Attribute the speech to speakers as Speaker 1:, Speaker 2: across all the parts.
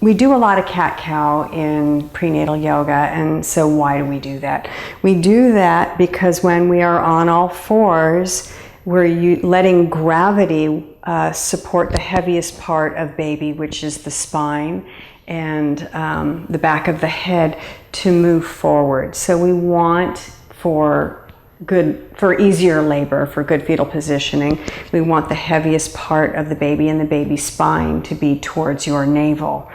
Speaker 1: we do a lot of cat-cow in prenatal yoga, and so why do we do that? We do that because when we are on all fours, we're letting gravity support the heaviest part of baby, which is the spine and the back of the head, to move forward. So we want for easier labor, for good fetal positioning, we want the heaviest part of the baby and the baby's spine to be towards your navel.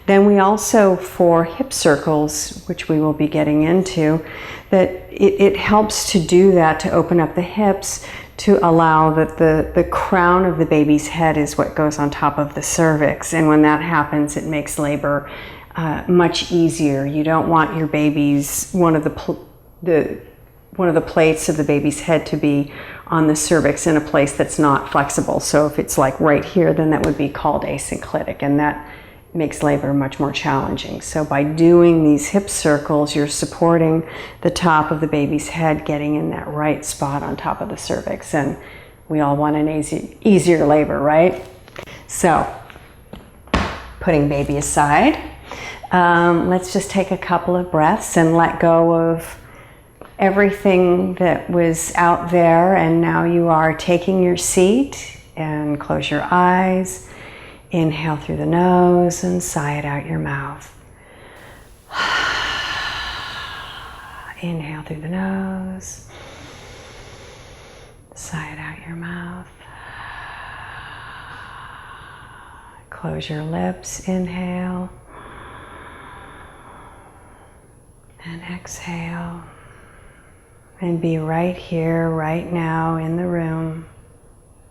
Speaker 1: Then we also, for hip circles, which we will be getting into, that it helps to do that, to open up the hips, to allow that the crown of the baby's head is what goes on top of the cervix. And when that happens, it makes labor much easier. You don't want your baby's, one of the plates of the baby's head to be on the cervix in a place that's not flexible. So if it's like right here, then that would be called asynclitic, and that makes labor much more challenging. So by doing these hip circles, you're supporting the top of the baby's head, getting in that right spot on top of the cervix. And we all want an easier labor, right? So putting baby aside, let's just take a couple of breaths and let go of everything that was out there, and now you are taking your seat, and close your eyes. Inhale through the nose and sigh it out your mouth. Inhale through the nose, sigh it out your mouth. Close your lips, inhale, and exhale. And be right here, right now, in the room,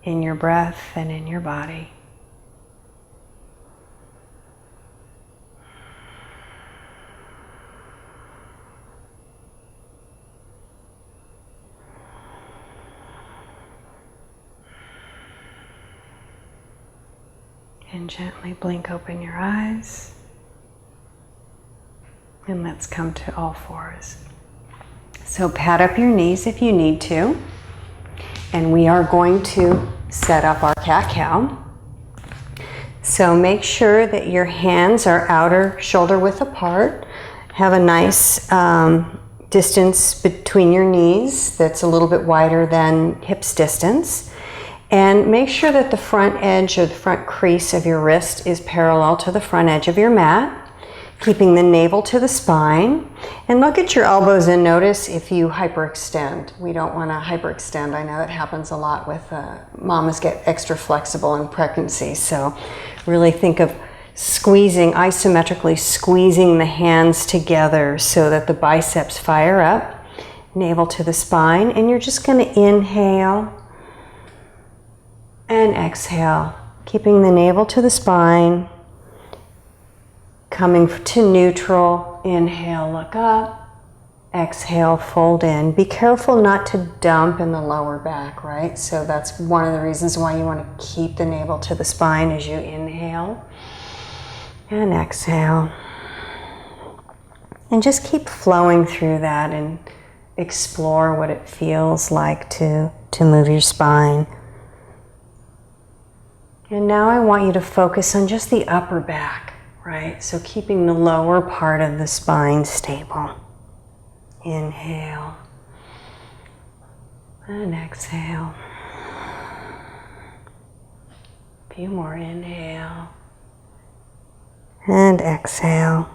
Speaker 1: in your breath and in your body. And gently blink open your eyes. And let's come to all fours. So pat up your knees if you need to. And we are going to set up our cat-cow. So make sure that your hands are outer shoulder width apart. Have a nice distance between your knees that's a little bit wider than hips distance. And make sure that the front edge or the front crease of your wrist is parallel to the front edge of your mat, keeping the navel to the spine. And look at your elbows and notice if you hyperextend. We don't want to hyperextend. I know that happens a lot with mamas get extra flexible in pregnancy. So really think of squeezing, isometrically squeezing the hands together so that the biceps fire up, navel to the spine. And you're just going to inhale and exhale, keeping the navel to the spine. Coming to neutral, inhale, look up, exhale, fold in. Be careful not to dump in the lower back, right? So that's one of the reasons why you want to keep the navel to the spine as you inhale and exhale. And just keep flowing through that and explore what it feels like to move your spine. And now I want you to focus on just the upper back. Right, so keeping the lower part of the spine stable. Inhale and exhale. A few more, inhale and exhale.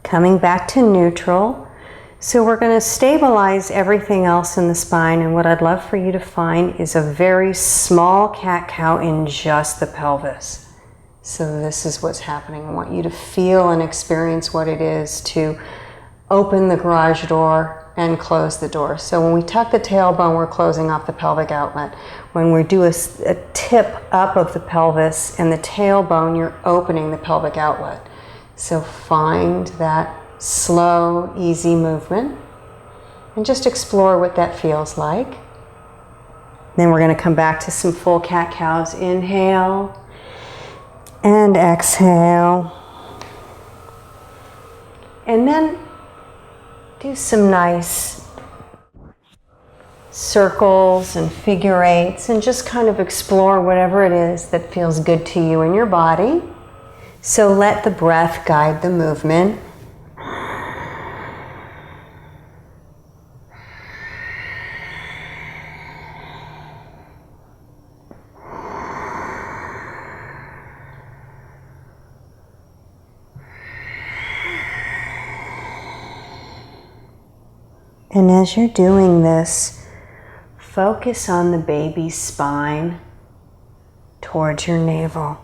Speaker 1: Coming back to neutral. So we're going to stabilize everything else in the spine, and what I'd love for you to find is a very small cat-cow in just the pelvis. So this is what's happening. I want you to feel and experience what it is to open the garage door and close the door. So when we tuck the tailbone, we're closing off the pelvic outlet. When we do a tip up of the pelvis and the tailbone, you're opening the pelvic outlet. So find that slow, easy movement and just explore what that feels like. Then we're going to come back to some full cat-cows. Inhale and exhale. And then do some nice circles and figure eights and just kind of explore whatever it is that feels good to you in your body. So let the breath guide the movement. And as you're doing this, focus on the baby's spine towards your navel.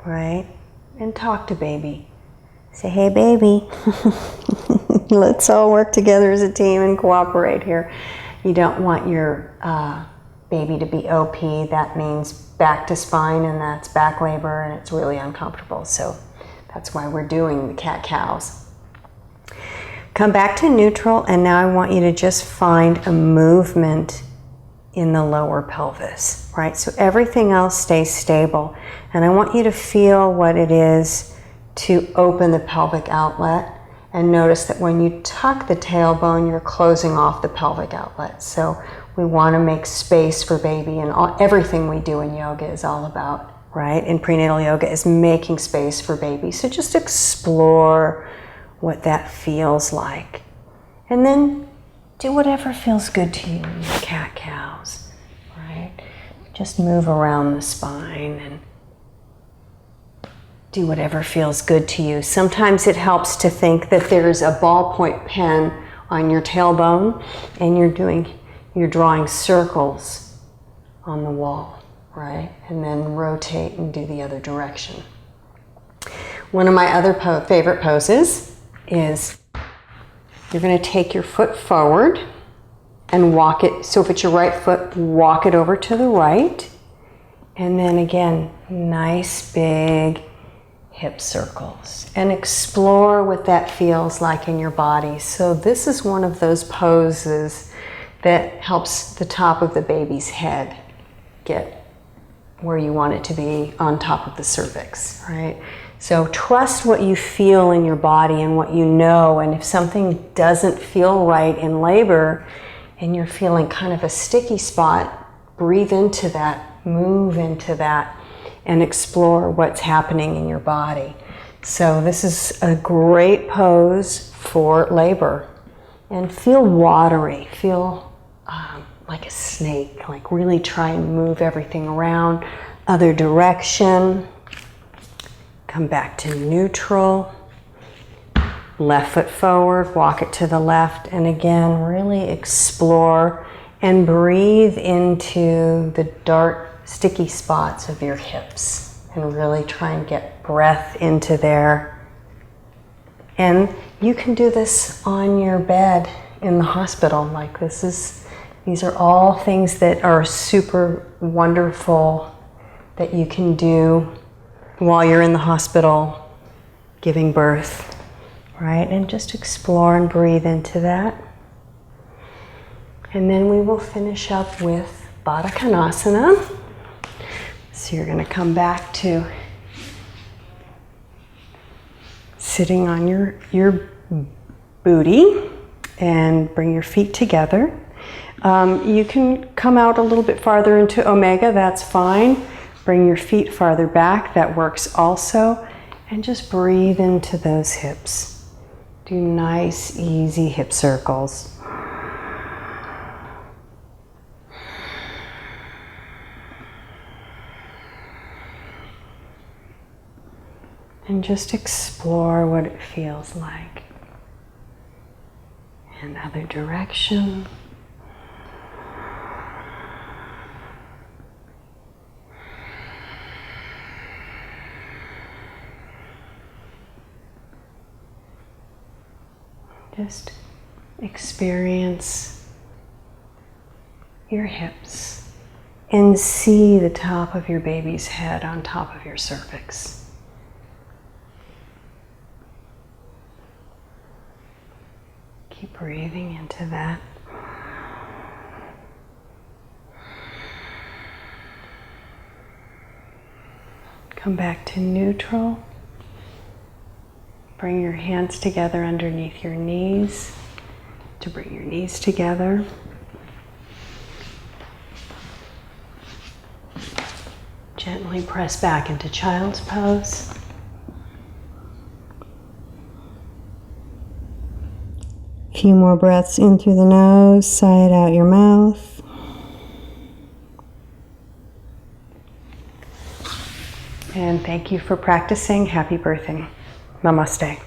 Speaker 1: Right? And talk to baby. Say, hey baby, let's all work together as a team and cooperate here. You don't want your baby to be OP. That means back to spine, and that's back labor, and it's really uncomfortable. So that's why we're doing the cat-cows. Come back to neutral, and now I want you to just find a movement in the lower pelvis, right? So everything else stays stable. And I want you to feel what it is to open the pelvic outlet, and notice that when you tuck the tailbone, you're closing off the pelvic outlet. So we want to make space for baby, and everything we do in yoga is all about, right? In prenatal yoga is making space for baby. So just explore what that feels like. And then do whatever feels good to you in your cat-cows, right? Just move around the spine and do whatever feels good to you. Sometimes it helps to think that there's a ballpoint pen on your tailbone and you're drawing circles on the wall, right? And then rotate and do the other direction. One of my other favorite poses is you're going to take your foot forward and walk it. So if it's your right foot, walk it over to the right. And then again, nice big hip circles. And explore what that feels like in your body. So this is one of those poses that helps the top of the baby's head get where you want it to be, on top of the cervix, right? So trust what you feel in your body and what you know, and if something doesn't feel right in labor and you're feeling kind of a sticky spot, breathe into that, move into that, and explore what's happening in your body. So this is a great pose for labor. And feel watery, feel like a snake, like really try and move everything around, other direction. Come back to neutral, left foot forward, walk it to the left, and again, really explore and breathe into the dark, sticky spots of your hips and really try and get breath into there. And you can do this on your bed in the hospital. Like these are all things that are super wonderful that you can do while you're in the hospital giving birth, right? And just explore and breathe into that. And then we will finish up with Baddha Konasana. So you're going to come back to sitting on your booty and bring your feet together. You can come out a little bit farther into Omega, that's fine. Bring your feet farther back, that works also. And just breathe into those hips. Do nice, easy hip circles. And just explore what it feels like. And other direction. Just experience your hips and see the top of your baby's head on top of your cervix. Keep breathing into that. Come back to neutral. Bring your hands together underneath your knees to bring your knees together. Gently Gently press back into child's pose. A few more breaths in through the nose, sigh it out your mouth. And thank you for practicing. Happy birthing. Namaste.